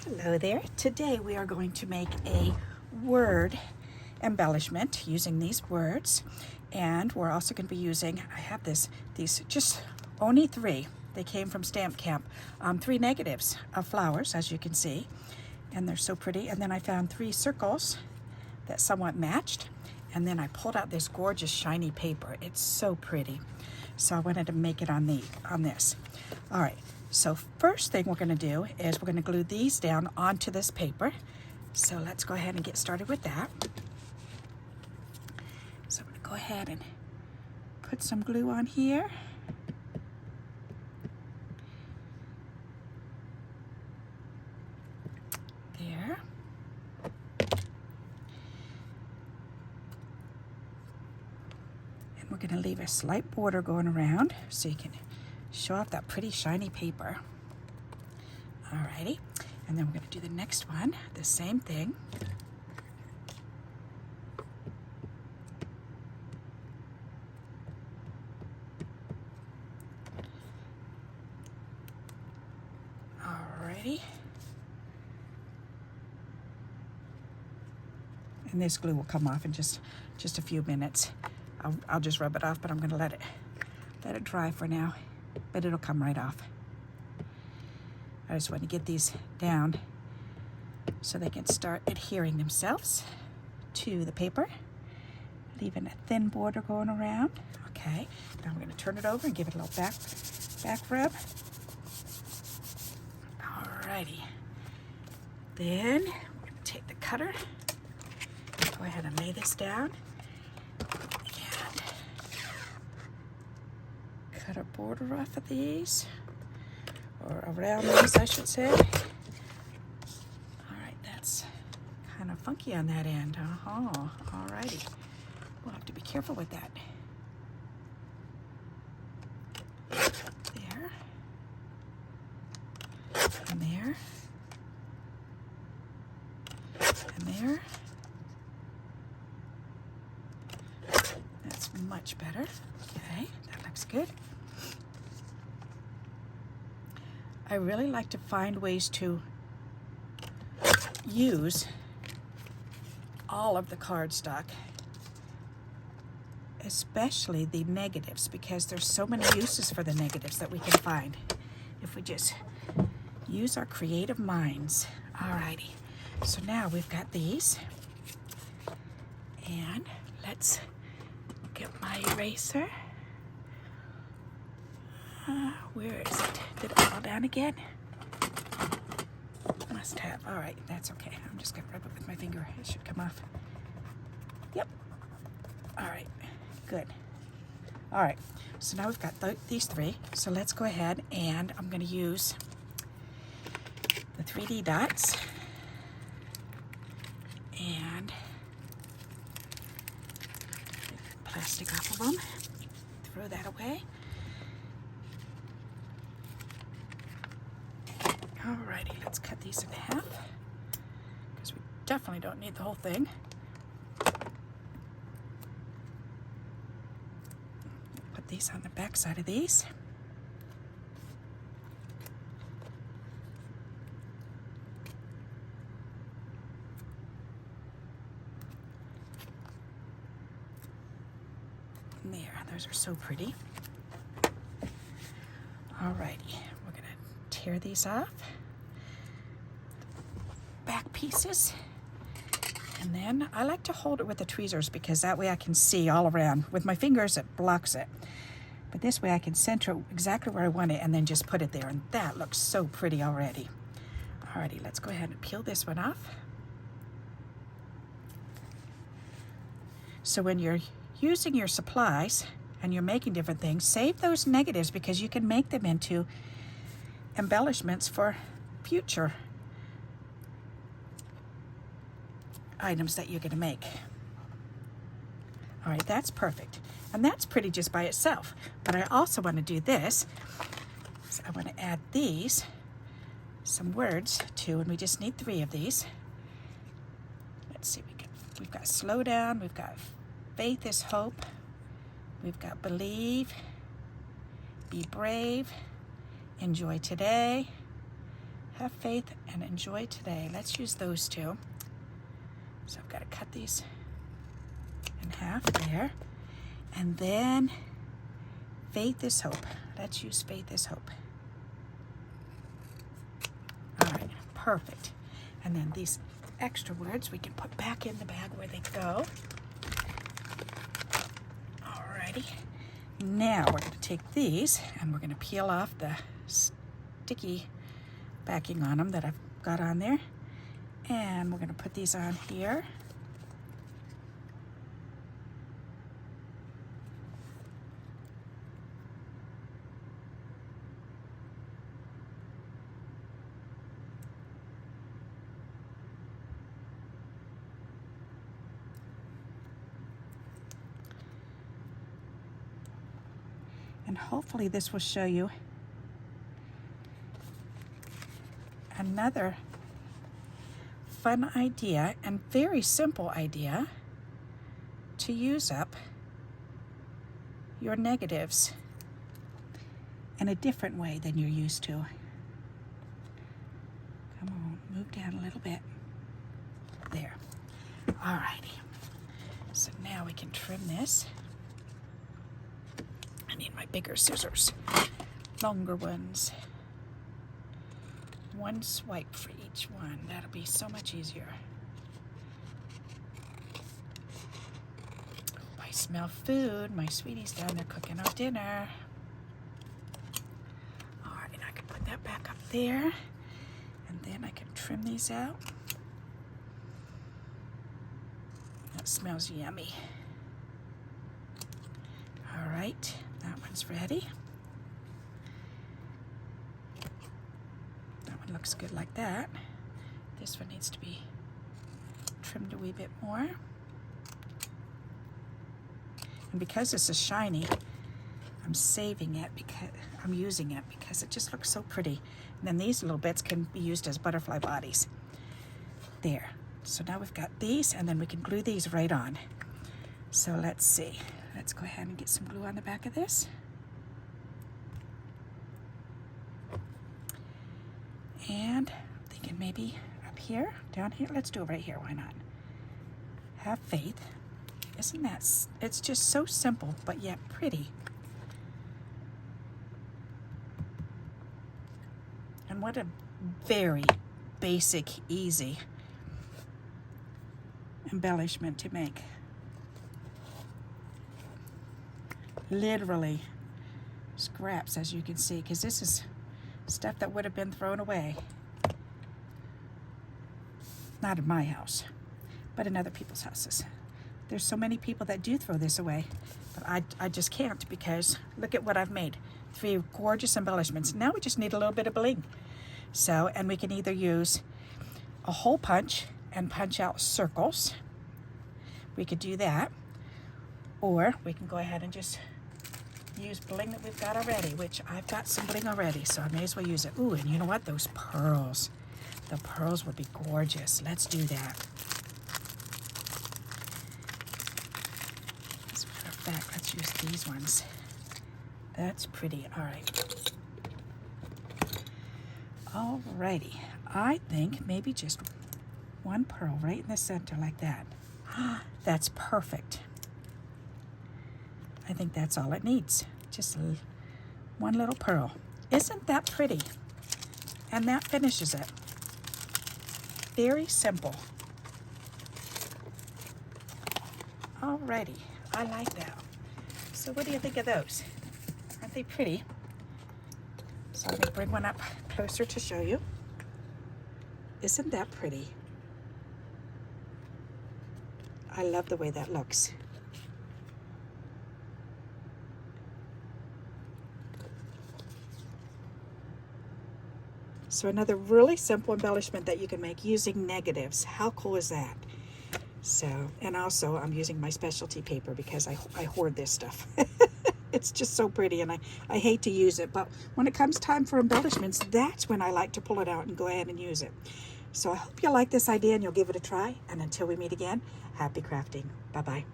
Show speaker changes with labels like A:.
A: Hello there. Today we are going to make a word embellishment using these words, and we're also going to be using, I have these just only 3. They came from Stamp Camp. 3 negatives of flowers, as you can see, and they're so pretty. And then I found 3 circles that somewhat matched, and then I pulled out this gorgeous shiny paper. It's so pretty. So I wanted to make it on this. All right. So first thing we're going to do is we're going to glue these down onto this paper. So let's go ahead and get started with that. So I'm going to go ahead and put some glue on here. There. And we're going to leave a slight border going around so you can show off that pretty shiny paper. Alrighty, and then we're going to do the next one, the same thing. Alrighty. And this glue will come off in just a few minutes. I'll just rub it off, but I'm going to let it dry for now. But it'll come right off. I just want to get these down so they can start adhering themselves to the paper, leaving a thin border going around. Okay, now I'm going to turn it over and give it a little back rub. Alrighty. Then we're going to take the cutter, go ahead and lay this down, cut a border off of these, or around these, I should say. All right, that's kind of funky on that end. All righty. We'll have to be careful with that. There. And there. And there. That's much better. Okay, that looks good. I really like to find ways to use all of the cardstock, especially the negatives, because there's so many uses for the negatives that we can find if we just use our creative minds. Alrighty, so now we've got these, and let's get my eraser. Where is it? Did it fall down again? Must have. All right, that's okay. I'm just going to rub it with my finger. It should come off. Yep. All right, good. All right, so now we've got these 3. So let's go ahead, and I'm going to use the 3D dots and get the plastic off of them. Throw that away. Alrighty, let's cut these in half, because we definitely don't need the whole thing. Put these on the back side of these. And there, those are so pretty. Alrighty, we're going to tear these off. Back pieces, and then I like to hold it with the tweezers because that way I can see all around. With my fingers it blocks it, but this way I can center it exactly where I want it and then just put it there, and that looks so pretty already. Alrighty, let's go ahead and peel this one off. So when you're using your supplies and you're making different things, save those negatives, because you can make them into embellishments for future items that you're going to make. All right, that's perfect. And that's pretty just by itself. But I also want to do this. So I want to add these, some words too, and we just need 3 of these. Let's see, we've got slow down, we've got faith is hope, we've got believe, be brave, enjoy today, Have faith and enjoy today. Let's use those two. So I've got to cut these in half there. And then faith is hope. Let's use faith is hope. All right, perfect. And then these extra words we can put back in the bag where they go. Alrighty. Now we're going to take these and we're going to peel off the sticky backing on them that I've got on there. And we're going to put these on here. And hopefully this will show you another fun idea and very simple idea to use up your negatives in a different way than you're used to. Come on, move down a little bit. There. Alrighty. So now we can trim this. I need my bigger scissors, longer ones. One swipe for each one. That'll be so much easier. Oh, I smell food. My sweetie's down there cooking our dinner. All right, I can put that back up there. And then I can trim these out. That smells yummy. All right. That one's ready. That one looks good like that. This one needs to be trimmed a wee bit more. And because this is shiny, I'm saving it because I'm using it because it just looks so pretty. And then these little bits can be used as butterfly bodies. There. So now we've got these, and then we can glue these right on. So let's see. Let's go ahead and get some glue on the back of this. And I'm thinking maybe up here, down here. Let's do it right here, why not? Have faith. Isn't that, it's just so simple, but yet pretty. And what a very basic, easy embellishment to make. Literally scraps, as you can see, because this is stuff that would have been thrown away. Not in my house, but in other people's houses. There's so many people that do throw this away, but I just can't, because look at what I've made. 3 gorgeous embellishments. Now we just need a little bit of bling. So, and we can either use a hole punch and punch out circles. We could do that, or we can go ahead and just use bling that we've got already, which I've got some bling already, so I may as well use it. Ooh, and you know what? Those pearls. The pearls would be gorgeous. Let's do that. As a matter of fact, let's use these ones. That's pretty. All right. Alrighty. I think maybe just one pearl right in the center like that. That's perfect. I think that's all it needs. Just one little pearl. Isn't that pretty? And that finishes it. Very simple. Alrighty, I like that. So what do you think of those? Aren't they pretty? So let me bring one up closer to show you. Isn't that pretty? I love the way that looks. So another really simple embellishment that you can make using negatives. How cool is that? So, and also I'm using my specialty paper because I hoard this stuff. It's just so pretty, and I hate to use it, but when it comes time for embellishments, that's when I like to pull it out and go ahead and use it. So I hope you like this idea and you'll give it a try. And until we meet again, happy crafting. Bye-bye.